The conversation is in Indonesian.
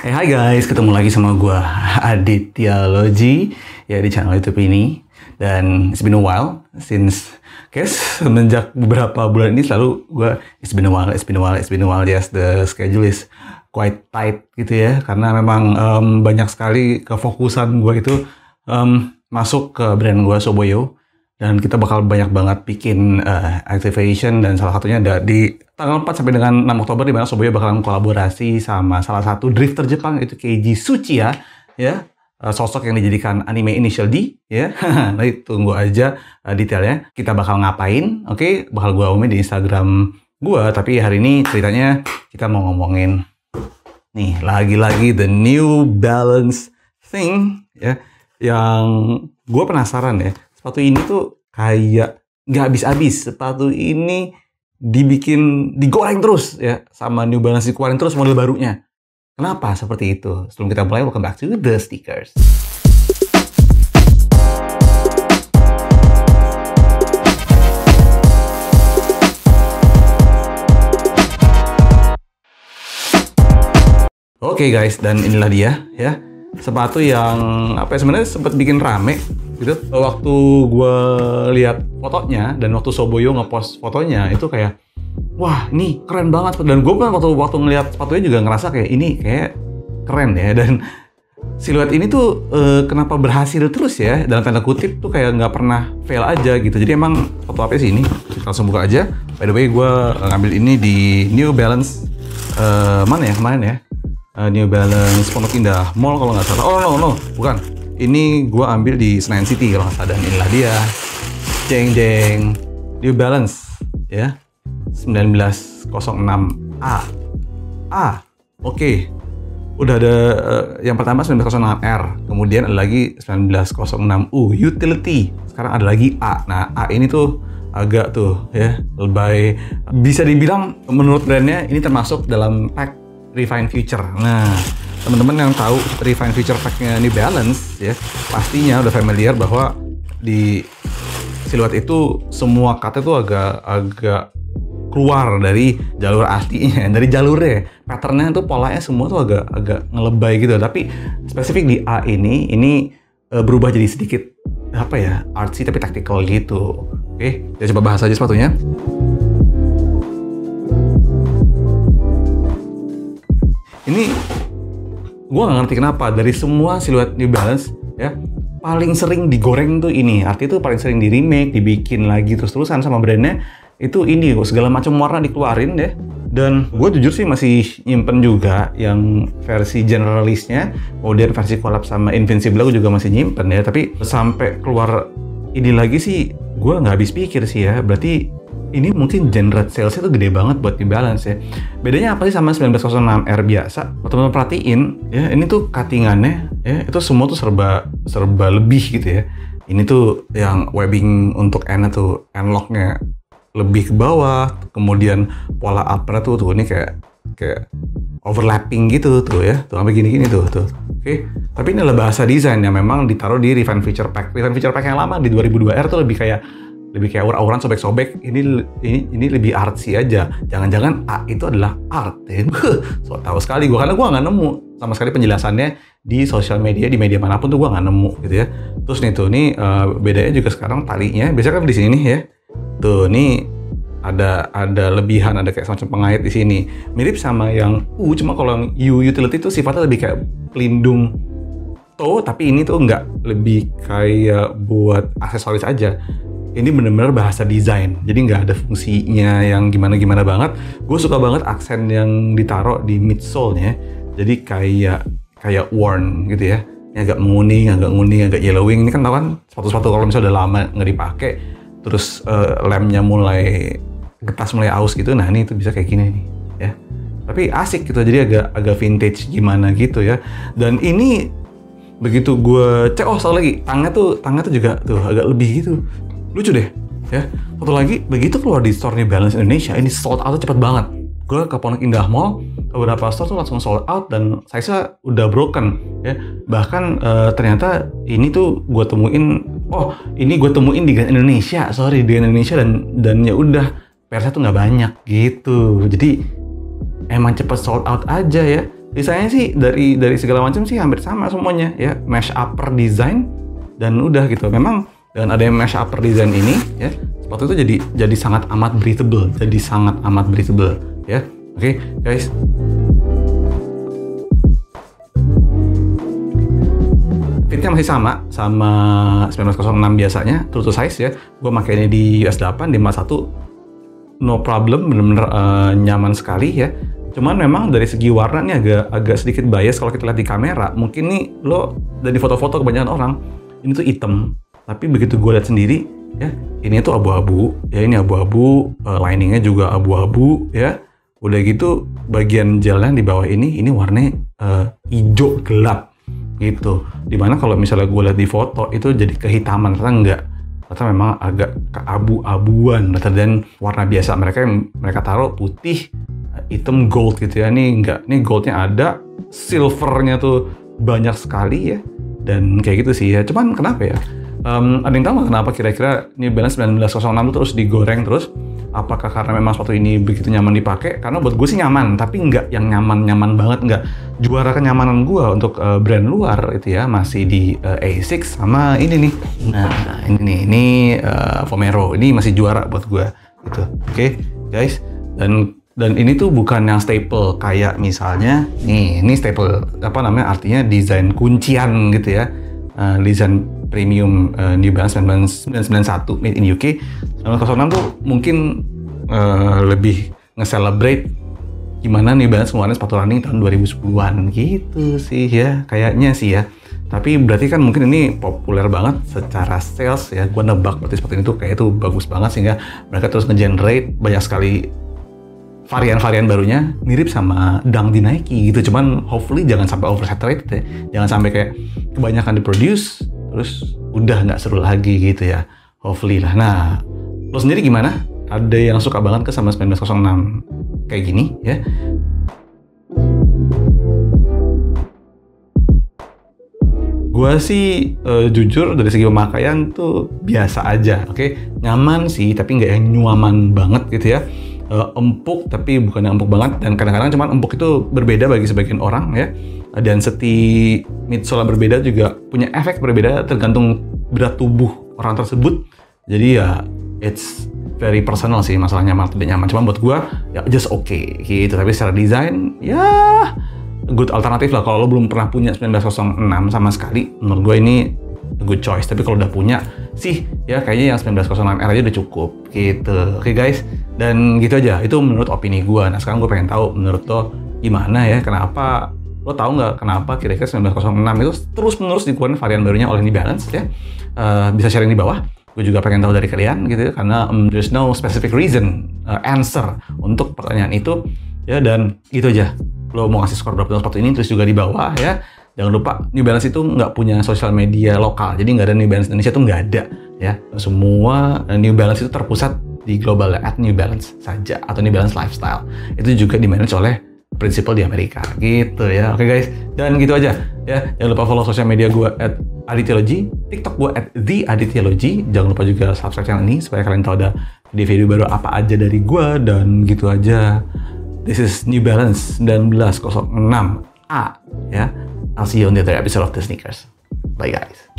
Hai guys, ketemu lagi sama gua Aditya Logi ya di channel YouTube ini. Dan it's been a while since semenjak beberapa bulan ini selalu gua it's been a while. Yes, the schedule is quite tight gitu ya, karena memang banyak sekali kefokusan gua itu masuk ke brand gua Soboyo. Dan kita bakal banyak banget bikin activation, dan salah satunya ada di tanggal 4 sampai dengan 6 Oktober di mana Soboyo bakalan kolaborasi sama salah satu drifter Jepang, itu Keiji Tsuchiya ya, sosok yang dijadikan anime Initial D ya. Nah, tunggu aja detailnya kita bakal ngapain. Oke, bakal gua umumin di Instagram gua, tapi hari ini ceritanya kita mau ngomongin nih lagi-lagi the New Balance thing ya, yang gua penasaran ya. Sepatu ini tuh kayak nggak habis-habis. Sepatu ini digoreng terus ya, sama New Balance dikeluarin terus model barunya. Kenapa seperti itu? Sebelum kita mulai, welcome back to The Stickers. Oke guys, dan inilah dia ya, sepatu yang sebenarnya sempat bikin rame gitu. Waktu gue lihat fotonya dan waktu Soboyo ngepost fotonya itu kayak, wah ini keren banget. Dan gue kan waktu ngelihat sepatunya juga ngerasa kayak ini kayak keren ya. Dan siluet ini tuh kenapa berhasil terus ya, dalam tanda kutip tuh kayak nggak pernah fail aja gitu. Jadi emang foto apa sih ini? Kita langsung buka aja. By the way, gue ngambil ini di New Balance mana ya kemarin ya? New Balance Pondok Indah Mall kalau nggak salah. Oh no, bukan. Ini gue ambil di Senayan City kalau nggak salah. Dan inilah dia, jeng New Balance ya, 1906A. Oke. Udah ada yang pertama 1906R, kemudian ada lagi 1906U Utility. Sekarang ada lagi A. Nah, A ini tuh agak tuh ya lebay. Bisa dibilang menurut brandnya ini termasuk dalam pack Refine Future. Nah, teman-teman yang tahu Refine Future pack-nya New Balance ya, pastinya udah familiar bahwa di siluet itu semua kata tuh agak keluar dari jalur aslinya, dari jalurnya. Patternnya tuh, polanya semua tuh agak ngelebay gitu. Tapi spesifik di A ini berubah jadi sedikit artsy tapi tactical gitu. Oke, kita coba bahas aja sepatunya. Ini gue nggak ngerti kenapa dari semua siluet New Balance ya, paling sering digoreng tuh ini. Artinya tuh paling sering di remake, dibikin lagi terus-terusan sama brandnya. Itu ini segala macam warna dikeluarin deh. Dan gue jujur sih masih nyimpen juga yang versi generalisnya. Kemudian versi collab sama Invincible gue juga masih nyimpen ya. Tapi sampai keluar ini lagi sih gue nggak habis pikir sih ya. Berarti ini mungkin generate salesnya tuh gede banget buat New Balance ya. Bedanya apa sih sama 1906R biasa? Teman-teman perhatiin ya, ini tuh cuttingannya ya, itu semua tuh serba lebih gitu ya. Ini tuh yang webbing untuk N-nya tuh, N-lock-nya lebih ke bawah. Kemudian pola upper tuh ini kayak overlapping gitu tuh ya. Tuh sampai gini-gini tuh. Oke. Tapi ini adalah bahasa desain yang memang ditaruh di Refine Future Pack. Refine Future Pack yang lama di 2002R tuh lebih kayak aur-auran, sobek-sobek. Ini lebih artsy aja. Jangan-jangan A itu adalah art ya. So tahu sekali gue, karena gue nggak nemu sama sekali penjelasannya di sosial media, di media manapun tuh gue nggak nemu gitu ya. Terus nih tuh, bedanya juga sekarang talinya. Biasanya kan di sini ya. Tuh nih ada lebihan, ada kayak semacam pengait di sini. Mirip sama yang U, cuma kalau yang U Utility tuh sifatnya lebih kayak pelindung toe, tapi ini tuh nggak, lebih kayak buat aksesoris aja. Ini bener-bener bahasa desain, jadi nggak ada fungsinya yang gimana-gimana banget. Gue suka banget aksen yang ditaruh di midsole-nya, jadi kayak worn gitu ya. Ini agak menguning, agak yellowing. Ini kan tau kan sepatu-sepatu kalau misalnya udah lama nggak dipakai, terus lemnya mulai getas, mulai aus gitu. Nah ini tuh bisa kayak gini nih ya. Tapi asik gitu, jadi agak vintage gimana gitu ya. Dan ini begitu gue cek, satu lagi tangnya tuh juga tuh agak lebih gitu. Lucu deh ya. Satu lagi, begitu keluar di store New Balance Indonesia, ini sold out cepet banget. Gue ke Pondok Indah Mall, beberapa store tuh langsung sold out dan size-nya udah broken ya. Bahkan ternyata ini tuh gue temuin, di Grand Indonesia, dan ya udah, persnya tuh nggak banyak gitu. Jadi emang cepet sold out aja ya. desainnya sih dari segala macam sih hampir sama semuanya ya, mesh upper design dan udah gitu. Memang dengan adanya mesh upper design ini ya, sepatu itu jadi sangat amat breathable, ya. Oke, guys. Fitnya masih sama 1906 biasanya, true to size ya. Gue makainya di US 8 di 51, no problem, bener-bener nyaman sekali ya. Cuman memang dari segi warna nih agak sedikit bias kalau kita lihat di kamera. Mungkin nih lo dari foto-foto kebanyakan orang ini tuh hitam, tapi begitu gue lihat sendiri ya, ini tuh abu-abu ya, ini abu-abu, liningnya juga abu-abu ya. Udah gitu bagian gelnya di bawah ini warnanya hijau gelap gitu. Dimana kalau misalnya gue lihat di foto itu jadi kehitaman, ternyata enggak. Ternyata memang agak keabu-abuan dan warna biasa mereka taruh putih, hitam, gold gitu ya. Ini enggak, ini goldnya ada, silvernya tuh banyak sekali ya, dan kayak gitu sih ya. Cuman kenapa ya? Ada yang tahu nggak kenapa kira-kira New Balance 1906 terus digoreng terus? Apakah karena memang sepatu ini begitu nyaman dipakai? Karena buat gue sih nyaman, tapi nggak yang nyaman banget, nggak. Juara kenyamanan gue untuk brand luar itu ya masih di Asics sama ini nih. Nah ini Vomero, ini masih juara buat gue gitu. Oke, guys, dan ini tuh bukan yang staple kayak misalnya ini staple artinya desain kuncian gitu ya, desain premium New Balance 1991 made in UK. 1906 tuh mungkin lebih nge-celebrate gimana New Balance ngeluarin sepatu running tahun 2010-an gitu sih ya, kayaknya sih ya. Tapi berarti kan mungkin ini populer banget secara sales ya. Gua nebak berarti sepatu ini tuh kayak itu bagus banget sehingga mereka terus nge-generate banyak sekali varian-varian barunya mirip sama Dunk di Nike gitu. Cuman hopefully jangan sampai oversaturated ya. Jangan sampai kayak kebanyakan diproduce terus udah nggak seru lagi gitu ya. Hopefully lah. Nah, lo sendiri gimana? Ada yang suka banget ke sama 1906 kayak gini ya? Gua sih jujur dari segi pemakaian tuh biasa aja, oke? Nyaman sih, tapi nggak yang nyaman banget gitu ya. Empuk tapi bukan yang empuk banget, dan kadang-kadang cuman empuk itu berbeda bagi sebagian orang ya. Density midsole berbeda juga punya efek berbeda tergantung berat tubuh orang tersebut. Jadi ya it's very personal sih masalah nyaman atau tidak nyaman. Cuman buat gua ya just okay gitu. Tapi secara desain ya good alternatif lah. Kalau lo belum pernah punya 1906 sama sekali, menurut gue ini a good choice. Tapi kalau udah punya sih ya kayaknya yang 1906R aja udah cukup gitu. Oke guys, dan gitu aja, itu menurut opini gue. Nah sekarang gue pengen tahu menurut lo gimana ya, kenapa lo tahu nggak kenapa kira-kira 1906 itu terus-menerus dikeluarin varian barunya oleh New Balance ya? Bisa sharing di bawah. Gue juga pengen tahu dari kalian gitu ya, karena there's no specific reason answer untuk pertanyaan itu ya. Dan gitu aja, lo mau ngasih skor berapa untuk sepatu ini tulis juga di bawah ya. Jangan lupa New Balance itu nggak punya sosial media lokal, jadi nggak ada New Balance Indonesia, tuh nggak ada ya. Semua New Balance itu terpusat di global @New Balance saja atau New Balance Lifestyle. Itu juga dimanage oleh prinsipal di Amerika gitu ya. Oke guys, dan gitu aja ya. Jangan lupa follow sosial media gue @adityaology, TikTok gue @theadityaology. Jangan lupa juga subscribe channel ini supaya kalian tahu ada video baru apa aja dari gue. Dan gitu aja. This is New Balance 1906A ya. I'll see you on the other episode of The Sneakers. Bye guys.